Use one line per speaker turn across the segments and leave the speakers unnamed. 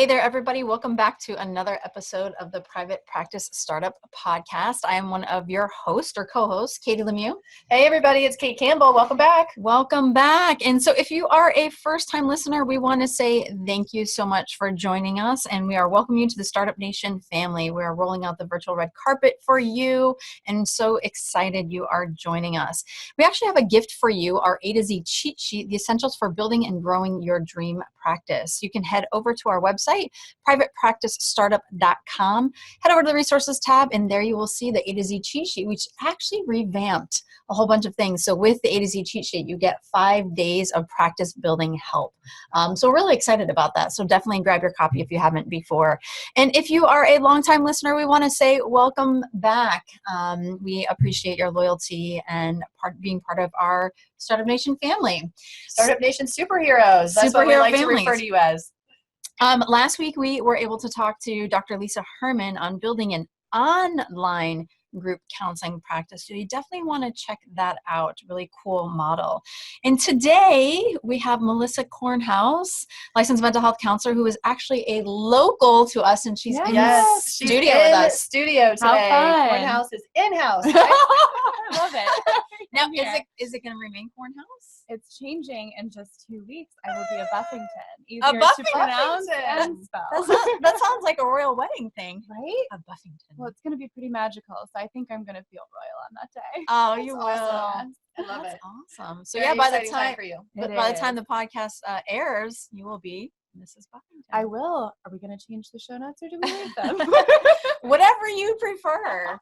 Hey there, everybody. Welcome back to another episode of the Private Practice Startup Podcast. I am one of your hosts or co-hosts, Katie Lemieux.
Hey, everybody. It's Kate Campbell. Welcome back.
Welcome back. And so if you are a first-time listener, we want to say thank you so much for joining us. And we are welcoming you to the Startup Nation family. We are rolling out the virtual red carpet for you. And so excited you are joining us. We actually have a gift for you, our A to Z cheat sheet, the essentials for building and growing your dream practice. You can head over to our website, privatepracticestartup.com. Head over to the resources tab, and there you will see the A to Z cheat sheet, which actually revamped a whole bunch of things. So with the A to Z cheat sheet, you get 5 days of practice building help. So we're really excited about that. So definitely grab your copy if you haven't before. And if you are a longtime listener, we want to say welcome back. We appreciate your loyalty and being part of our Startup Nation family.
Startup Nation superheroes. That's what we like to refer to you as.
Last week, we were able to talk to Dr. Lisa Herman on building an online group counseling practice. So you definitely want to check that out. Really cool model. And today we have Melissa Kornhaus, licensed mental health counselor, who is actually a local to us, and she's in the studio with us.
Studio today. Kornhaus is in-house. Right?
I love it.
Now, is it going to remain Kornhaus?
It's changing in just 2 weeks. I will be a Buffington. Easier
Buffington.
to pronounce and spell.
That sounds like a royal wedding thing.
Right?
A Buffington.
Well, it's going to be pretty magical, so I think I'm going to feel royal on that day.
Oh, you will.
Awesome.
I love
That's
it.
awesome. So
Very
by the
exciting time for you.
by the time the podcast airs, you will be Mrs. Buffington.
I will. Are we going to change the show notes or do we leave them?
Whatever you prefer.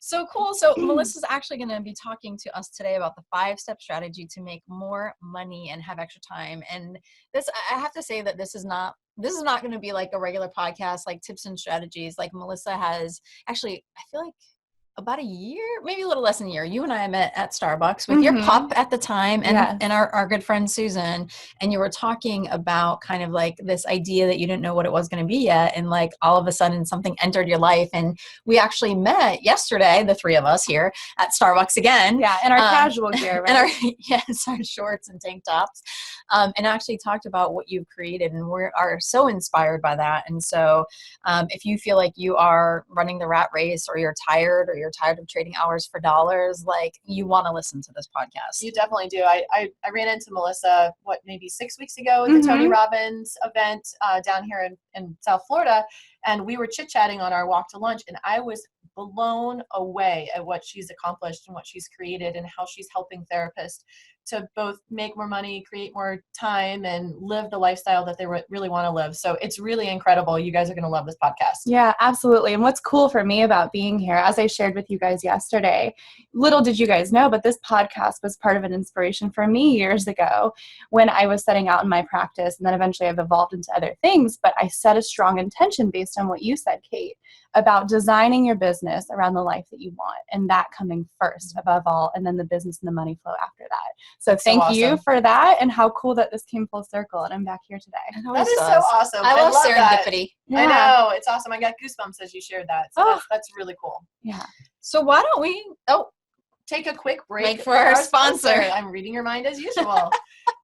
So cool. So Melissa's actually going to be talking to us today about the 5-step strategy to make more money and have extra time. And this, I have to say that this is not going to be like a regular podcast, like tips and strategies. Like Melissa has actually, I feel like about a year, maybe a little less than a year. You and I met at Starbucks with your pup at the time and our good friend Susan. And you were talking about kind of like this idea that you didn't know what it was going to be yet. And like all of a sudden something entered your life. And we actually met yesterday, the 3 of us here at Starbucks again.
Yeah, in our casual gear, right?
And our shorts and tank tops. And actually talked about what you've created. And we are so inspired by that. And so if you feel like you are running the rat race or you're tired or you're tired of trading hours for dollars, like you want to listen to this podcast.
You definitely do. I ran into Melissa, maybe 6 weeks ago at the Tony Robbins event down here in South Florida. And we were chit-chatting on our walk to lunch. And I was blown away at what she's accomplished and what she's created and how she's helping therapists to both make more money, create more time, and live the lifestyle that they really want to live. So it's really incredible. You guys are going to love this podcast.
Yeah, absolutely. And what's cool for me about being here, as I shared with you guys yesterday, little did you guys know, but this podcast was part of an inspiration for me years ago when I was setting out in my practice. And then eventually I've evolved into other things, but I set a strong intention based on what you said, Kate, about designing your business around the life that you want, and that coming first above all, and then the business and the money flow after that. So thank you for that, and how cool that this came full circle, and I'm back here today.
That is so awesome.
I love serendipity.
Yeah. I know. It's awesome. I got goosebumps as you shared that. So that's really cool.
Yeah.
So why don't we
take a quick break
for our sponsor.
I'm reading your mind as usual.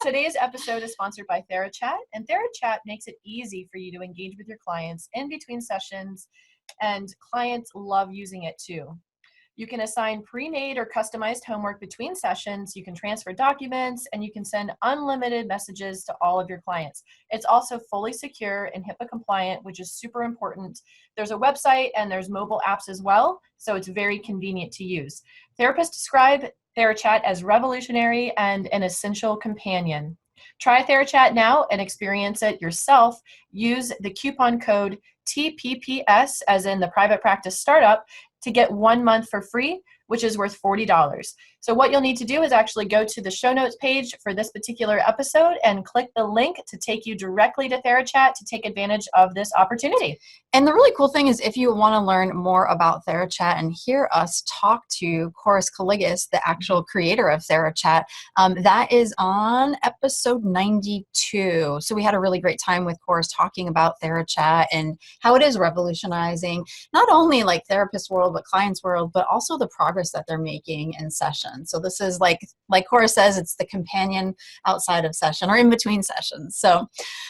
Today's episode is sponsored by TheraChat, and TheraChat makes it easy for you to engage with your clients in between sessions, and clients love using it too. You can assign pre-made or customized homework between sessions, you can transfer documents, and you can send unlimited messages to all of your clients. It's also fully secure and HIPAA compliant, which is super important. There's a website and there's mobile apps as well, so it's very convenient to use. Therapists describe TheraChat as revolutionary and an essential companion. Try TheraChat now and experience it yourself. Use the coupon code TPPS, as in the Private Practice Startup, to get 1 month for free, which is worth $40. So what you'll need to do is actually go to the show notes page for this particular episode and click the link to take you directly to TheraChat to take advantage of this opportunity.
And the really cool thing is if you want to learn more about TheraChat and hear us talk to Chorus Calligas, the actual creator of TheraChat, that is on episode 92. So we had a really great time with Chorus talking about TheraChat and how it is revolutionizing not only like therapist world, but clients world, but also the progress that they're making in sessions. session. So this is like Cora says, it's the companion outside of session or in between sessions. So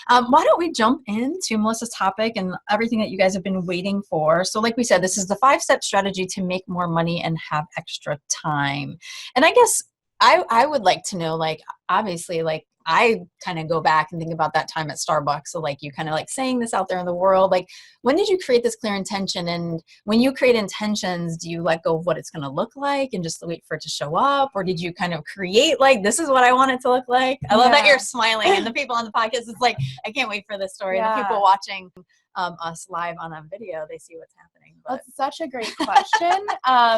why don't we jump into Melissa's topic and everything that you guys have been waiting for. So like we said, this is the 5-step strategy to make more money and have extra time. And I guess I would like to know, like, obviously, like, I kind of go back and think about that time at Starbucks. So like you kind of like saying this out there in the world, like when did you create this clear intention? And when you create intentions, do you let go of what it's going to look like and just wait for it to show up? Or did you kind of create like, this is what I want it to look like? I love that you're smiling, and the people on the podcast, it's like, I can't wait for this story.
Yeah.
The people watching us live on a video, they see what's happening. But.
That's such a great question,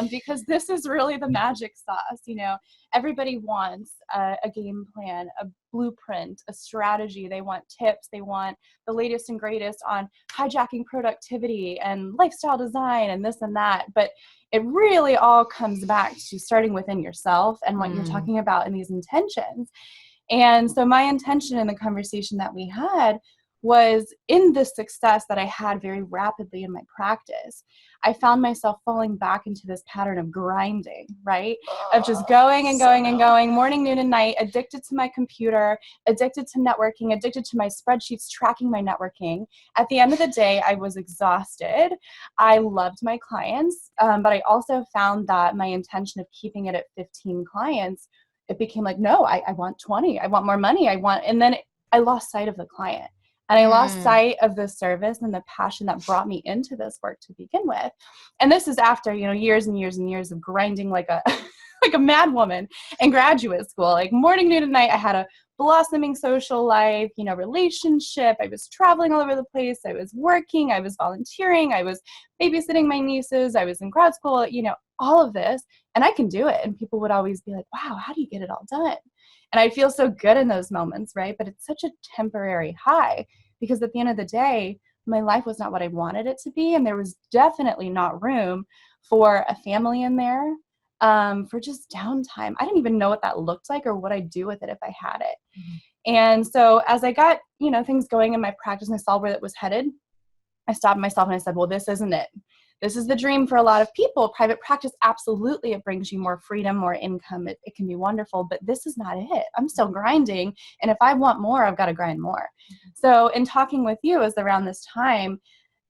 because this is really the magic sauce. You know, everybody wants a game plan, a blueprint, a strategy. They want tips. They want the latest and greatest on hijacking productivity and lifestyle design and this and that. But it really all comes back to starting within yourself and what you're talking about in these intentions. And so my intention in the conversation that we had was in the success that I had very rapidly in my practice, I found myself falling back into this pattern of grinding, right? Of just going and going and going, morning, noon, and night, addicted to my computer, addicted to networking, addicted to my spreadsheets, tracking my networking. At the end of the day, I was exhausted. I loved my clients, but I also found that my intention of keeping it at 15 clients, it became like, no, I want 20. I want more money. And then I lost sight of the client. And I lost sight of the service and the passion that brought me into this work to begin with. And this is after, you know, years and years and years of grinding like a like a mad woman in graduate school. Like morning, noon, and night, I had a blossoming social life, you know, relationship. I was traveling all over the place. I was working. I was volunteering. I was babysitting my nieces. I was in grad school, you know, all of this. And I can do it. And people would always be like, wow, how do you get it all done? And I feel so good in those moments, right? But it's such a temporary high, because at the end of the day, my life was not what I wanted it to be. And there was definitely not room for a family in there, for just downtime. I didn't even know what that looked like or what I'd do with it if I had it. And so as I got, you know, things going in my practice and I saw where it was headed, I stopped myself and I said, well, this isn't it. This is the dream for a lot of people. Private practice, absolutely, it brings you more freedom, more income. It can be wonderful, but this is not it. I'm still grinding. And if I want more, I've got to grind more. So in talking with you, it was around this time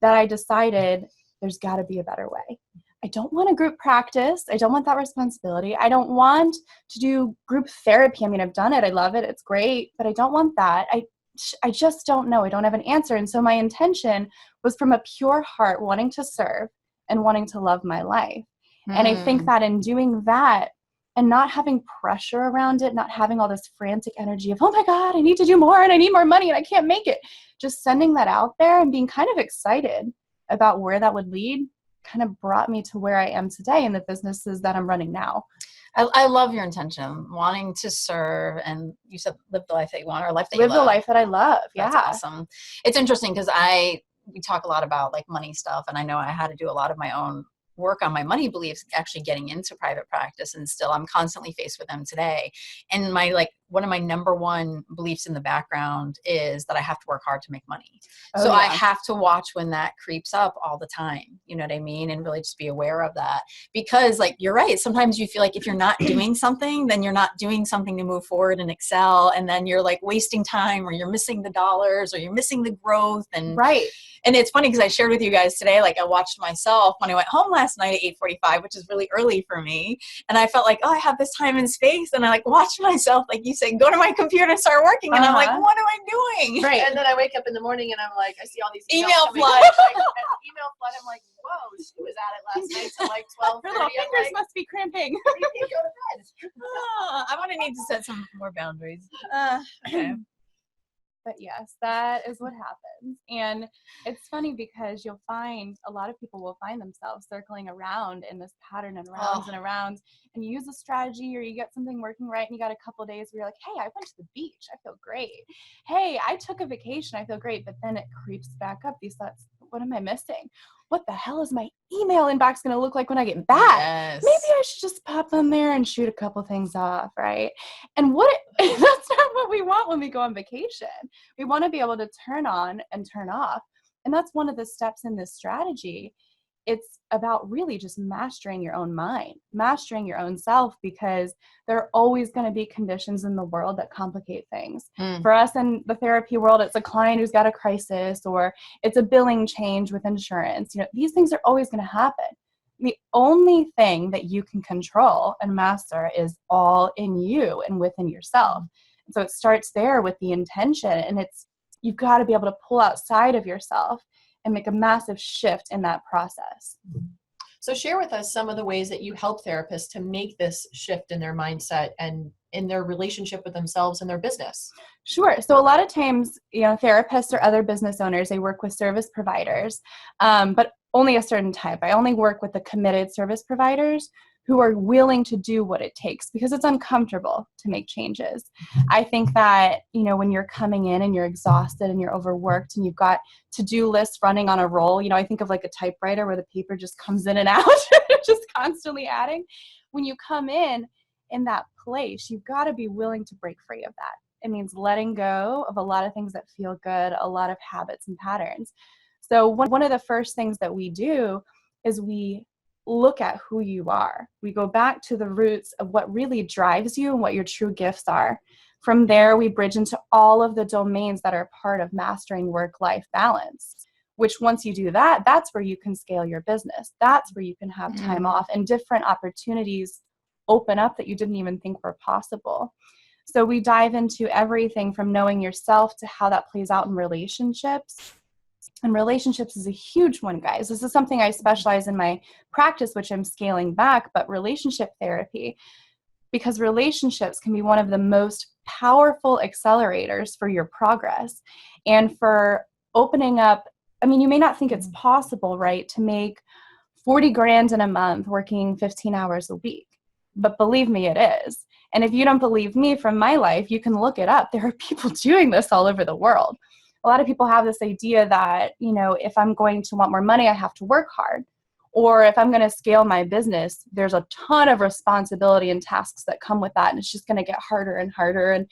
that I decided there's got to be a better way. I don't want a group practice. I don't want that responsibility. I don't want to do group therapy. I mean, I've done it. I love it. It's great, but I don't want that. I just don't know. I don't have an answer. And so my intention was from a pure heart, wanting to serve and wanting to love my life. And I think that in doing that and not having pressure around it, not having all this frantic energy of, oh my God, I need to do more and I need more money and I can't make it. Just sending that out there and being kind of excited about where that would lead kind of brought me to where I am today in the businesses that I'm running now.
I love your intention, wanting to serve, and you said live the life that you want, or life that you love.
Live the life that I love. Yeah.
That's awesome. It's interesting because we talk a lot about like money stuff, and I know I had to do a lot of my own work on my money beliefs actually getting into private practice, and still I'm constantly faced with them today. And one of my number one beliefs in the background is that I have to work hard to make money. So I have to watch when that creeps up all the time, you know what I mean? And really just be aware of that, because like, you're right. Sometimes you feel like if you're not doing something, then you're not doing something to move forward and excel. And then you're like wasting time, or you're missing the dollars, or you're missing the growth. And
right.
And it's funny because I shared with you guys today, like I watched myself when I went home last night at 8:45, which is really early for me. And I felt like, oh, I have this time and space. And I like watched myself, like you said, go to my computer and start working. And I'm like, what am I doing?
Right. And then I wake up in the morning and I'm like, I see all these
email
coming
flood.
in, like, email flood. I'm like, whoa, she was at it last night till like 12:30.
Her little fingers must be cramping.
You can't go to bed.
I'm going to need to set some more boundaries. Okay.
But yes, that is what happens. And it's funny because you'll find a lot of people will find themselves circling around in this pattern and rounds and around, and you use a strategy or you get something working right and you got a couple of days where you're like, hey, I went to the beach. I feel great. Hey, I took a vacation. I feel great. But then it creeps back up. These thoughts, what am I missing? What the hell is my email inbox going to look like when I get back?
Yes.
Maybe I should just pop on there and shoot a couple things off, right? And that's not what we want when we go on vacation. We want to be able to turn on and turn off. And that's one of the steps in this strategy it's about really just mastering your own mind, mastering your own self, because there are always going to be conditions in the world that complicate things. For us in the therapy world, it's a client who's got a crisis, or it's a billing change with insurance. These things are always going to happen. The only thing that you can control and master is all in you and within yourself. So it starts there with the intention, and you've got to be able to pull outside of yourself and make a massive shift in that process.
So share with us some of the ways that you help therapists to make this shift in their mindset and in their relationship with themselves and their business.
Sure. So a lot of times, therapists or other business owners, they work with service providers, but only a certain type. I only work with the committed service providers who are willing to do what it takes, because it's uncomfortable to make changes. I think that, when you're coming in and you're exhausted and you're overworked and you've got to-do lists running on a roll, I think of like a typewriter where the paper just comes in and out, just constantly adding. When you come in that place, you've got to be willing to break free of that. It means letting go of a lot of things that feel good, a lot of habits and patterns. So one of the first things that we do is we look at who you are. We go back to the roots of what really drives you and what your true gifts are. From there, we bridge into all of the domains that are part of mastering work-life balance, which once you do that, that's where you can scale your business. That's where you can have time off and different opportunities open up that you didn't even think were possible. So we dive into everything from knowing yourself to how that plays out in relationships. And relationships is a huge one, guys. This is something I specialize in my practice, which I'm scaling back, but relationship therapy, because relationships can be one of the most powerful accelerators for your progress and for opening up. I mean, you may not think it's possible, right, to make 40 grand in a month working 15 hours a week, but believe me, it is. And if you don't believe me from my life, you can look it up. There are people doing this all over the world. A lot of people have this idea that, if I'm going to want more money, I have to work hard. Or if I'm going to scale my business, there's a ton of responsibility and tasks that come with that. And it's just going to get harder and harder. And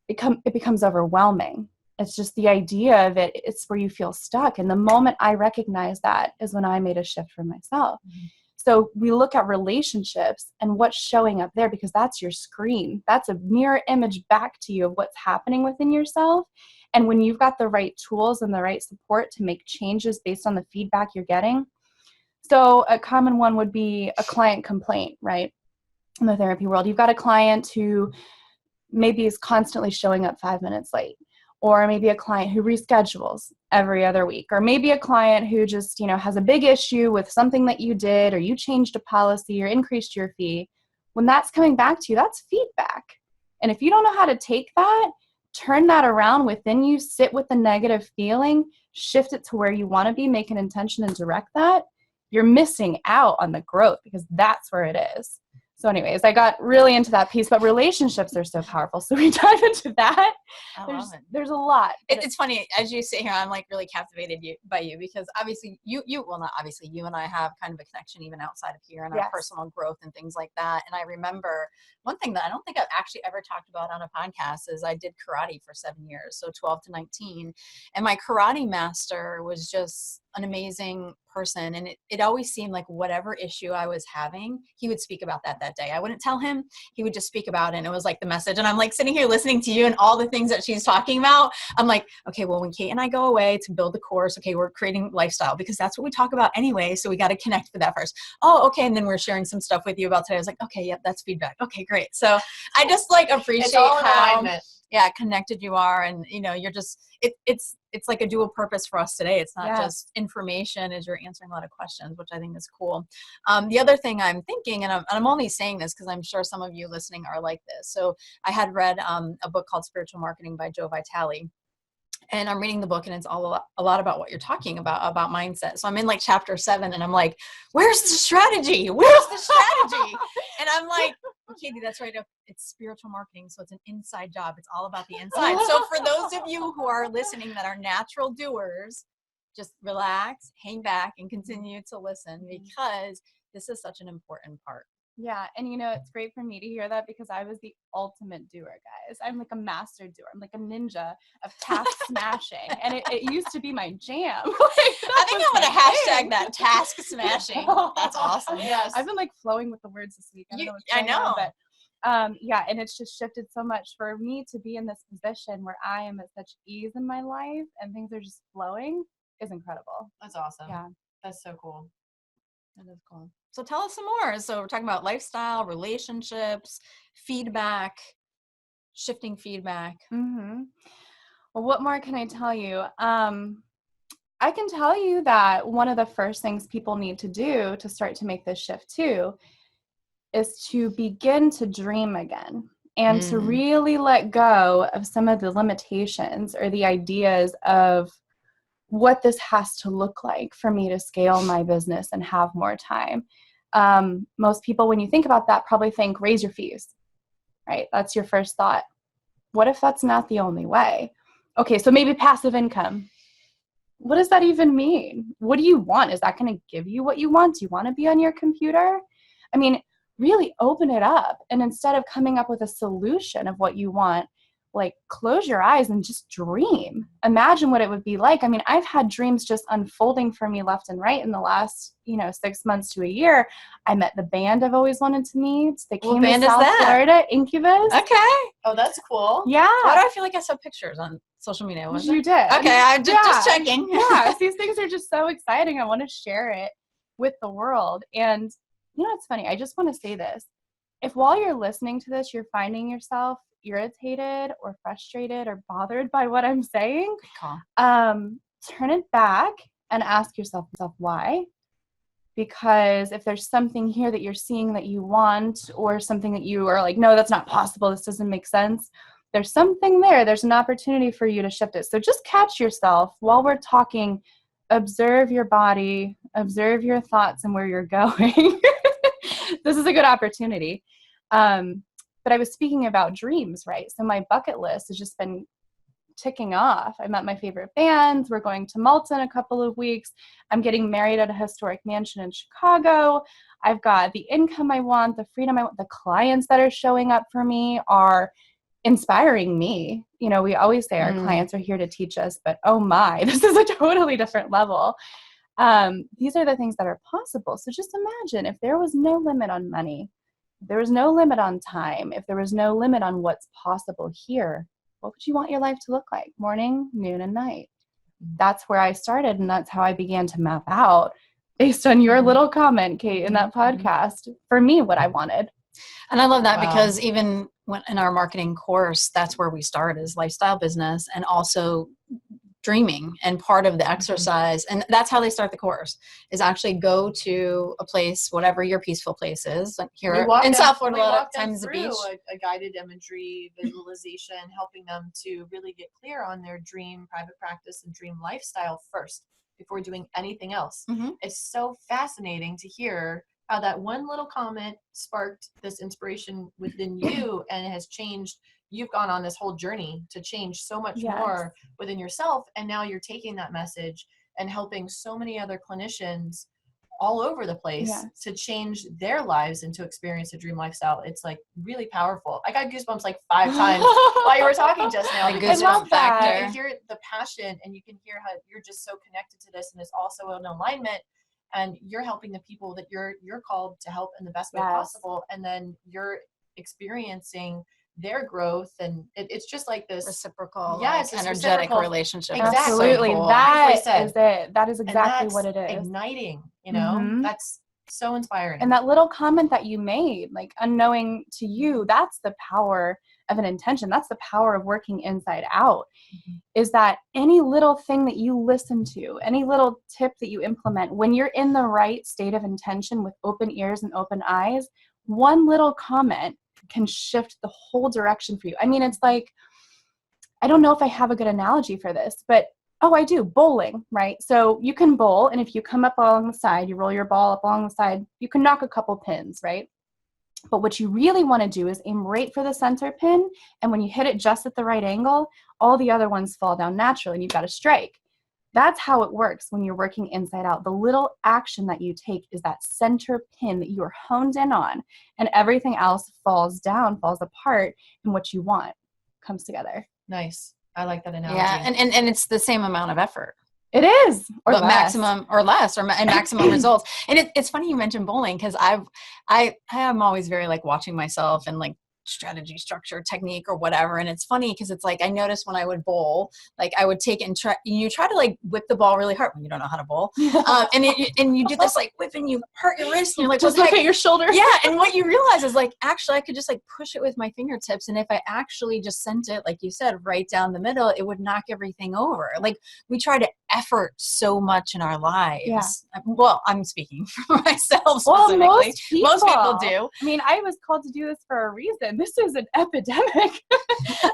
it becomes overwhelming. It's just the idea of it. It's where you feel stuck. And the moment I recognize that is when I made a shift for myself. So we look at relationships and what's showing up there, because that's your screen. That's a mirror image back to you of what's happening within yourself. And when you've got the right tools and the right support to make changes based on the feedback you're getting. So a common one would be a client complaint, right? In the therapy world, you've got a client who maybe is constantly showing up 5 minutes late, or maybe a client who reschedules every other week, or maybe a client who just, has a big issue with something that you did, or you changed a policy or increased your fee. When that's coming back to you, that's feedback. And if you don't know how to take that, turn that around within you, sit with the negative feeling, shift it to where you want to be, make an intention and direct that, you're missing out on the growth, because that's where it is. So anyways, I got really into that piece, but relationships are so powerful. So we dive into that. There's a lot.
It's funny, as you sit here, I'm like really captivated by you, because obviously you not obviously, you and I have kind of a connection even outside of here and our personal growth and things like that. And I remember one thing that I don't think I've actually ever talked about on a podcast is I did karate for 7 years, so 12 to 19. And my karate master was just an amazing person. And it always seemed like whatever issue I was having, he would speak about that day. I wouldn't tell him, he would just speak about it. And it was like the message. And I'm like sitting here listening to you and all the things that she's talking about. I'm like, okay, well, when Kate and I go away to build the course, okay, we're creating lifestyle, because that's what we talk about anyway. So we got to connect with that first. Oh, okay. And then we're sharing some stuff with you about today. I was like, okay, yep, that's feedback. Okay, great. So I just like appreciate how connected you are. And, you're just, it's like a dual purpose for us today. It's not just information, as you're answering a lot of questions, which I think is cool. The other thing I'm thinking, and I'm only saying this because I'm sure some of you listening are like this. So I had read a book called Spiritual Marketing by Joe Vitale. And I'm reading the book, and it's a lot about what you're talking about mindset. So I'm in like chapter 7, and I'm like, where's the strategy? Where's the strategy? And I'm like, okay, that's right. It's spiritual marketing. So it's an inside job. It's all about the inside. So for those of you who are listening that are natural doers, just relax, hang back, and continue to listen, because this is such an important part.
Yeah. And it's great for me to hear that because I was the ultimate doer, guys. I'm like a master doer. I'm like a ninja of task smashing. And it used to be my jam.
I think I'm going to hashtag that task smashing. That's awesome.
Yes.
I've been like flowing with the words this week. I don't know what's
I
going on,
know.
but yeah, and it's just shifted so much for me to be in this position where I am at such ease in my life and things are just flowing is incredible.
That's awesome.
Yeah.
That's so cool.
That is cool. So tell us some more. So we're talking about lifestyle, relationships, feedback, shifting feedback.
Mm-hmm. Well, what more can I tell you? I can tell you that one of the first things people need to do to start to make this shift too is to begin to dream again and to really let go of some of the limitations or the ideas of what this has to look like for me to scale my business and have more time. Most people, when you think about that, probably think raise your fees, right? That's your first thought. What if that's not the only way? Okay, so maybe passive income. What does that even mean? What do you want? Is that going to give you what you want? Do you want to be on your computer? I mean, really open it up. And instead of coming up with a solution of what you want, like close your eyes and just dream. Imagine what it would be like. I mean, I've had dreams just unfolding for me left and right in the last, 6 months to a year. I met the band I've always wanted to meet. They came to South Florida, Incubus.
Okay.
Oh, that's cool.
Yeah.
Why do I feel like I saw pictures on social media? Was
You
it?
did.
Okay, I'm just checking.
Yeah, these things are just so exciting. I want to share it with the world. And it's funny. I just want to say this. If while you're listening to this, you're finding yourself irritated or frustrated or bothered by what I'm saying, turn it back and ask yourself why. Because if there's something here that you're seeing that you want or something that you are like, no, that's not possible, this doesn't make sense, there's something there. There's an opportunity for you to shift it. So just catch yourself while we're talking. Observe your body, observe your thoughts and where you're going. This is a good opportunity. But I was speaking about dreams, right? So my bucket list has just been ticking off. I met my favorite bands. We're going to Malta in a couple of weeks. I'm getting married at a historic mansion in Chicago. I've got the income I want, the freedom I want. The clients that are showing up for me are inspiring me. We always say our clients are here to teach us, but oh my, this is a totally different level. These are the things that are possible. So just imagine if there was no limit on money, if there was no limit on time, if there was no limit on what's possible here, what would you want your life to look like? Morning, noon, and night. That's where I started, and that's how I began to map out, based on your little comment, Kate, in that podcast, for me, what I wanted.
And I love that because even when in our marketing course, that's where we start is lifestyle business and also dreaming. And part of the exercise, and that's how they start the course, is actually go to a place, whatever your peaceful place is. Like here in South Florida, a lot of times the beach.
A guided imagery, visualization, helping them to really get clear on their dream private practice and dream lifestyle first before doing anything else. It's so fascinating to hear how that one little comment sparked this inspiration within you and it has changed. You've gone on this whole journey to change so much more within yourself. And now you're taking that message and helping so many other clinicians all over the place to change their lives and to experience a dream lifestyle. It's like really powerful. I got goosebumps like 5 times while you were talking just now.
The goosebump factor.
You can hear the passion and you can hear how you're just so connected to this and it's also in alignment. And you're helping the people that you're called to help in the best way possible. And then you're experiencing their growth. And it's just like this
reciprocal, energetic relationship.
Exactly.
Absolutely.
So cool.
That is it. That is exactly what it is.
Igniting, that's so inspiring.
And that little comment that you made, like unknowing to you, that's the power of an intention. That's the power of working inside out, is that any little thing that you listen to, any little tip that you implement, when you're in the right state of intention with open ears and open eyes, one little comment can shift the whole direction for you. I mean, it's like, I don't know if I have a good analogy for this, but I do. Bowling, right? So you can bowl, and if you come up along the side, you roll your ball up along the side, you can knock a couple pins, right? But what you really want to do is aim right for the center pin, and when you hit it just at the right angle, all the other ones fall down naturally, and you've got a strike. That's how it works when you're working inside out. The little action that you take is that center pin that you are honed in on, and everything else falls down, falls apart, and what you want comes together.
Nice. I like that analogy.
Yeah. And it's the same amount of effort.
It is, or
but
less.
maximum or less, and maximum results. And it's funny you mentioned bowling, because I am always very like watching myself and like strategy, structure, technique, or whatever. And it's funny because it's like I noticed when I would bowl, like I would take and you try to like whip the ball really hard when you don't know how to bowl, and you do this like whip and you hurt your wrist and you're like,
just look at your shoulder.
Yeah, and what you realize is like actually I could just like push it with my fingertips, and if I actually just sent it, like you said, right down the middle, it would knock everything over. Like we try to effort so much in our lives.
Yeah.
Well, I'm speaking for myself
Well,
specifically. Most people do.
I mean, I was called to do this for a reason. This is an epidemic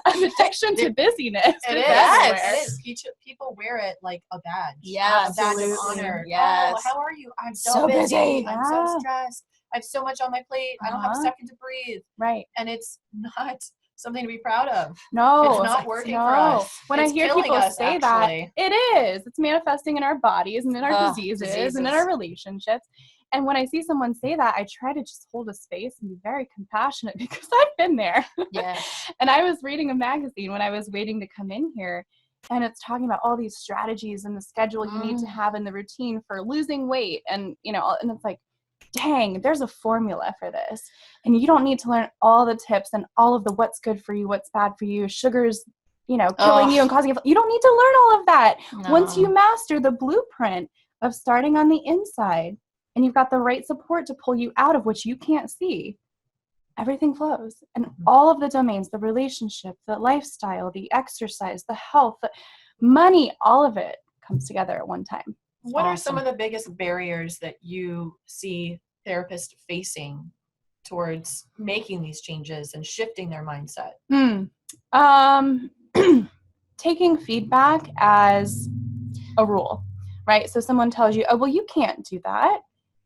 of addiction to busyness.
It is.
Yes.
It is. People wear it like a badge.
Yeah,
a badge of
absolutely.
honor.
Yes.
Oh, how are you? I'm so
So
busy.
busy.
I'm so stressed. I have so much on my plate. I don't have a second to breathe.
Right.
And it's not something to be proud of.
No.
It's not working for us.
When
It's
I hear
killing
people
us,
say
actually.
that, it is. It's manifesting in our bodies and in our diseases and in our relationships. And when I see someone say that, I try to just hold a space and be very compassionate because I've been there.
Yeah.
And I was reading a magazine when I was waiting to come in here, and it's talking about all these strategies and the schedule you need to have in the routine for losing weight. And, and it's like, dang, there's a formula for this. And you don't need to learn all the tips and all of the what's good for you, what's bad for you, sugars, killing you and causing you. You don't need to learn all of that.
No.
Once you master the blueprint of starting on the inside, and you've got the right support to pull you out of what you can't see, everything flows. And all of the domains, the relationship, the lifestyle, the exercise, the health, the money, all of it comes together at one time.
What are some of the biggest barriers that you see therapists facing towards making these changes and shifting their mindset?
Taking feedback as a rule, right? So someone tells you, oh, well, you can't do that.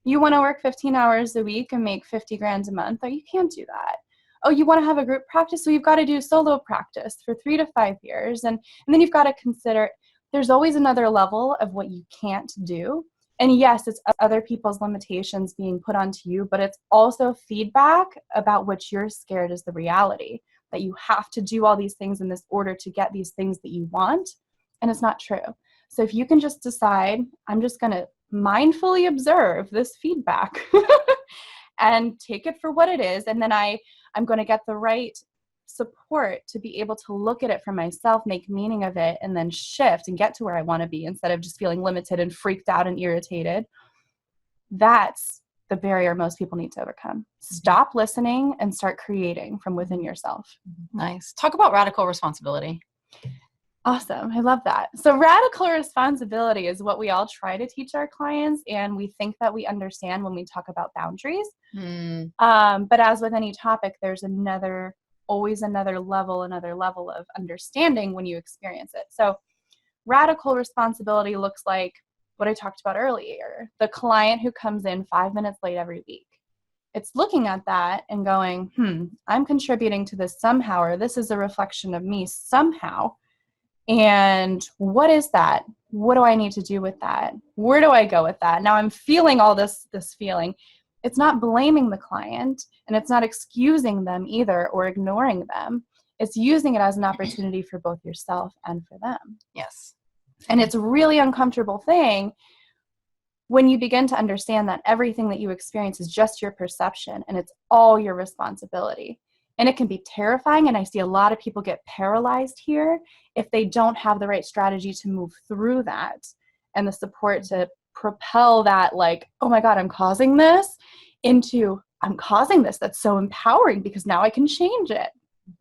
You want to work 15 hours a week and make 50 grand a month, or you can't do that. Oh, you want to have a group practice? So you've got to do solo practice for 3 to 5 years. And then you've got to consider there's always another level of what you can't do. And yes, it's other people's limitations being put onto you, but it's also feedback about what you're scared is the reality, that you have to do all these things in this order to get these things that you want. And it's not true. So if you can just decide, I'm just going to mindfully observe this feedback and take it for what it is. And then I'm going to get the right support to be able to look at it for myself, make meaning of it, and then shift and get to where I want to be instead of just feeling limited and freaked out and irritated. That's the barrier most people need to overcome. Stop listening and start creating from within yourself.
Nice. Talk about radical responsibility.
Awesome. I love that. So radical responsibility is what we all try to teach our clients, and we think that we understand when we talk about boundaries. But as with any topic, there's always another level of understanding when you experience it. So radical responsibility looks like what I talked about earlier, the client who comes in 5 minutes late every week. It's looking at that and going, I'm contributing to this somehow, or this is a reflection of me somehow. And what is that? What do I need to do with that? Where do I go with that? Now I'm feeling all this feeling. It's not blaming the client, and it's not excusing them either or ignoring them. It's using it as an opportunity for both yourself and for them.
Yes.
And it's a really uncomfortable thing when you begin to understand that everything that you experience is just your perception and it's all your responsibility. And it can be terrifying, and I see a lot of people get paralyzed here if they don't have the right strategy to move through that and the support to propel that, like, oh my God, I'm causing this, into I'm causing this. That's so empowering because now I can change it.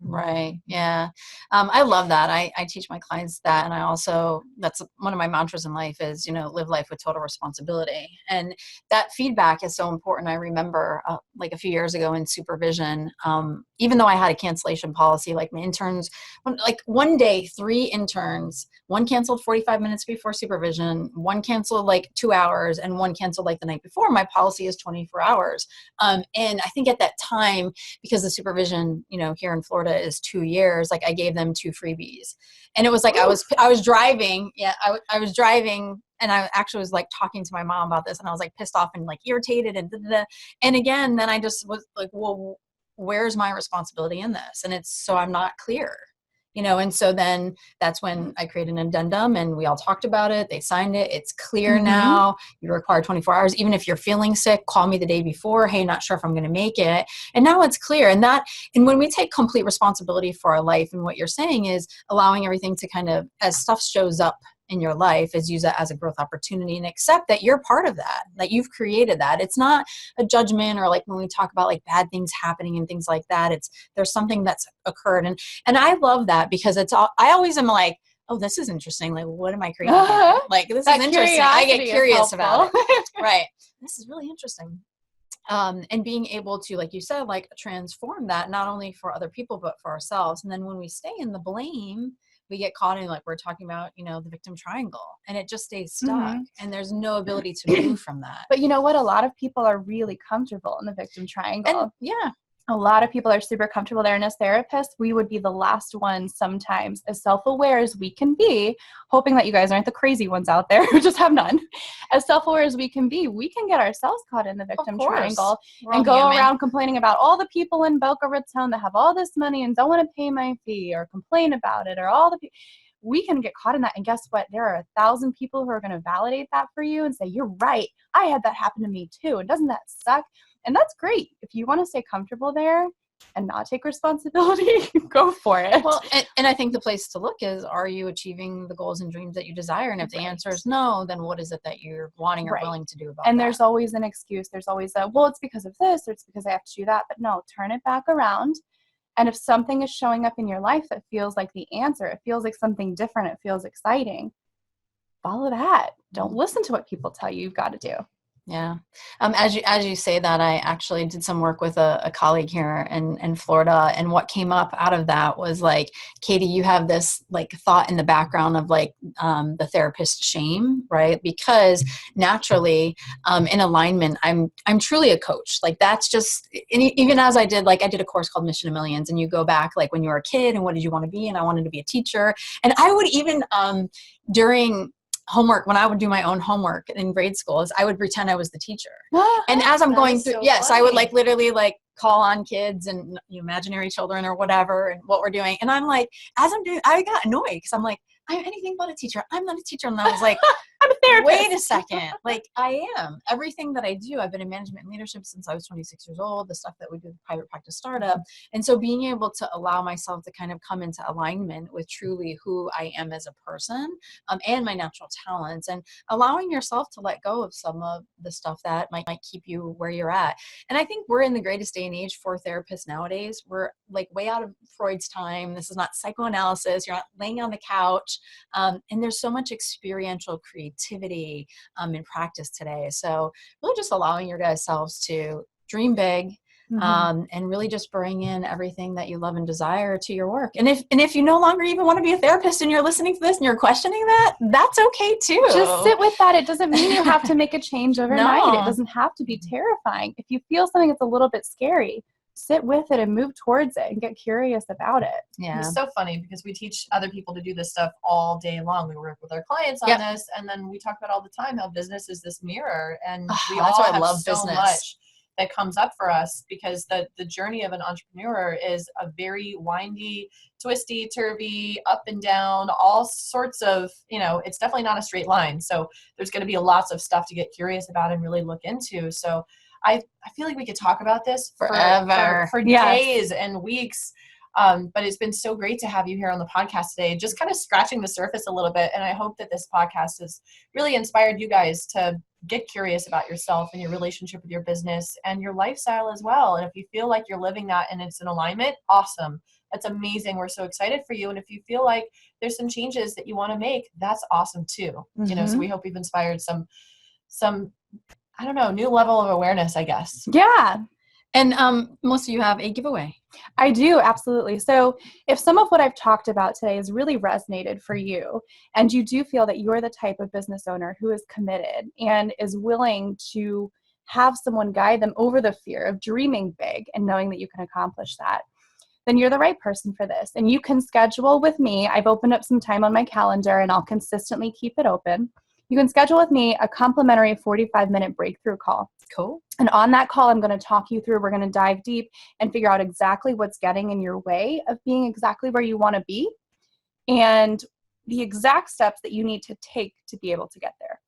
Right. Yeah. I love that. I teach my clients that. And I also, that's one of my mantras in life is, live life with total responsibility. And that feedback is so important. I remember like a few years ago in supervision, even though I had a cancellation policy, like my interns, like one day, 3 interns, one canceled 45 minutes before supervision, one canceled like 2 hours, and one canceled like the night before. My policy is 24 hours. And I think at that time, because the supervision, here in Florida, Florida is 2 years, like I gave them 2 freebies. And it was like, I was driving. Yeah. I was driving, and I actually was like talking to my mom about this, and I was like pissed off and like irritated and da-da-da. And again, then I just was like, well, where's my responsibility in this? And it's, so I'm not clear. And so then that's when I created an addendum, and we all talked about it. They signed it. It's clear now. You require 24 hours. Even if you're feeling sick, call me the day before. Hey, not sure if I'm going to make it. And now it's clear. And when we take complete responsibility for our life, and what you're saying is allowing everything to kind of, as stuff shows up in your life, is use that as a growth opportunity and accept that you're part of that you've created that. It's not a judgment, or like when we talk about like bad things happening and things like that, there's something that's occurred. And I love that, because I always am like, oh, this is interesting. Like, what am I creating here? Like, this is interesting. I get curious about it. Right. This is really interesting. And being able to, like you said, like transform that, not only for other people, but for ourselves. And then when we stay in the blame, we get caught in, like we're talking about, the victim triangle, and it just stays stuck, and there's no ability to move from that.
But you know what? A lot of people are really comfortable in the victim triangle.
And yeah.
A lot of people are super comfortable there. And as therapists, we would be the last ones sometimes, as self-aware as we can be, hoping that you guys aren't the crazy ones out there who just have none. As self-aware as we can be, we can get ourselves caught in the victim triangle and go around complaining about all the people in Boca Raton that have all this money and don't want to pay my fee, or complain about it, or all the people. We can get caught in that. And guess what? There are 1,000 people who are going to validate that for you and say, you're right. I had that happen to me too. And doesn't that suck? And that's great. If you want to stay comfortable there and not take responsibility, go for it.
Well, and I think the place to look is, are you achieving the goals and dreams that you desire? And if the answer is no, then what is it that you're wanting or willing to do about it?
And there's always an excuse. There's always well, it's because of this, or it's because I have to do that. But no, turn it back around. And if something is showing up in your life that feels like the answer, it feels like something different, it feels exciting, follow that. Don't listen to what people tell you you've got to do.
Yeah. As you say that, I actually did some work with a colleague here in Florida, and what came up out of that was like, Katie, you have this like thought in the background of like the therapist shame, right? Because naturally, in alignment, I'm truly a coach. Like that's just, even as I did a course called Mission to Millions, and you go back like when you were a kid and what did you want to be? And I wanted to be a teacher. And I would even during homework, when I would do my own homework in grade schools, I would pretend I was the teacher. And as I'm going through, I would like literally like call on kids and imaginary children or whatever, and what we're doing. And I'm like, as I'm doing, I got annoyed because I'm like, I'm anything but a teacher. I'm not a teacher. And I was like,
I'm a therapist.
Wait a second. Like I am. Everything that I do, I've been in management and leadership since I was 26 years old, the stuff that we do with private practice startup. And so being able to allow myself to kind of come into alignment with truly who I am as a person, and my natural talents, and allowing yourself to let go of some of the stuff that might keep you where you're at. And I think we're in the greatest day and age for therapists nowadays. We're like way out of Freud's time. This is not psychoanalysis. You're not laying on the couch. And there's so much experiential creativity in practice today. So really just allowing your guys' selves to dream big, and really just bring in everything that you love and desire to your work. And if you no longer even want to be a therapist and you're listening to this and you're questioning that, that's okay too.
Just sit with that. It doesn't mean you have to make a change overnight.
No.
It doesn't have to be terrifying. If you feel something that's a little bit scary, sit with it and move towards it and get curious about it.
Yeah.
It's so funny because we teach other people to do this stuff all day long. We work with our clients on this, and then we talk about all the time how business is this mirror, and we all have so much that comes up for us, because the journey of an entrepreneur is a very windy, twisty, turvy, up and down, all sorts of, it's definitely not a straight line. So there's going to be lots of stuff to get curious about and really look into. So I feel like we could talk about this
forever,
for days and weeks. But it's been so great to have you here on the podcast today, just kind of scratching the surface a little bit. And I hope that this podcast has really inspired you guys to get curious about yourself and your relationship with your business and your lifestyle as well. And if you feel like you're living that and it's in alignment, awesome. That's amazing. We're so excited for you. And if you feel like there's some changes that you want to make, that's awesome too. So we hope we've inspired some, I don't know, new level of awareness, I guess.
Yeah.
And Melissa, you have a giveaway.
I do, absolutely. So if some of what I've talked about today has really resonated for you, and you do feel that you're the type of business owner who is committed and is willing to have someone guide them over the fear of dreaming big and knowing that you can accomplish that, then you're the right person for this. And you can schedule with me. I've opened up some time on my calendar and I'll consistently keep it open. You can schedule with me a complimentary 45-minute breakthrough call.
Cool.
And on that call, I'm going to talk you through, we're going to dive deep and figure out exactly what's getting in your way of being exactly where you want to be and the exact steps that you need to take to be able to get there.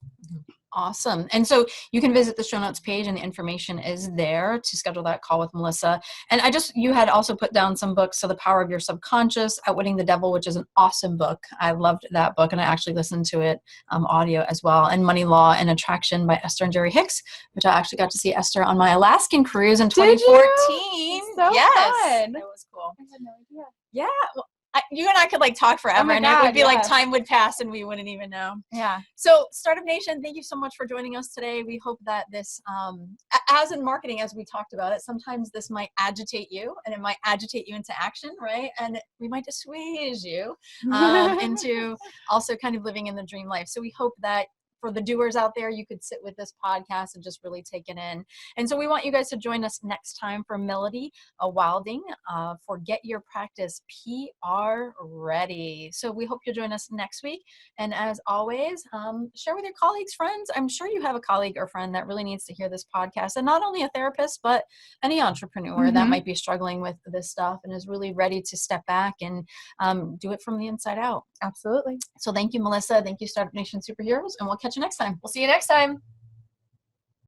Awesome. And so you can visit the show notes page and the information is there to schedule that call with Melissa. And you had also put down some books. So The Power of Your Subconscious, Outwitting the Devil, which is an awesome book. I loved that book and I actually listened to it audio as well. And Money, Law, and Attraction by Esther and Jerry Hicks, which I actually got to see Esther on my Alaskan cruise in 2014.
So
yes.
fun.
It was cool.
I had no idea.
Yeah. Well, you and I could like talk forever
my
and it
God,
would be like
yes.
time would pass and we wouldn't even know.
Yeah.
So Startup Nation, thank you so much for joining us today. We hope that this, as in marketing, as we talked about it, sometimes this might agitate you and it might agitate you into action, right? And we might dissuade you into also kind of living in the dream life. So we hope that for the doers out there, you could sit with this podcast and just really take it in. And so we want you guys to join us next time for Melody Wilding for Get Your Practice PR Ready. So we hope you'll join us next week. And as always, share with your colleagues, friends. I'm sure you have a colleague or friend that really needs to hear this podcast. And not only a therapist, but any entrepreneur that might be struggling with this stuff and is really ready to step back and do it from the inside out.
Absolutely.
So thank you, Melissa. Thank you, Startup Nation Superheroes. And we'll catch you next time.
We'll see you next time.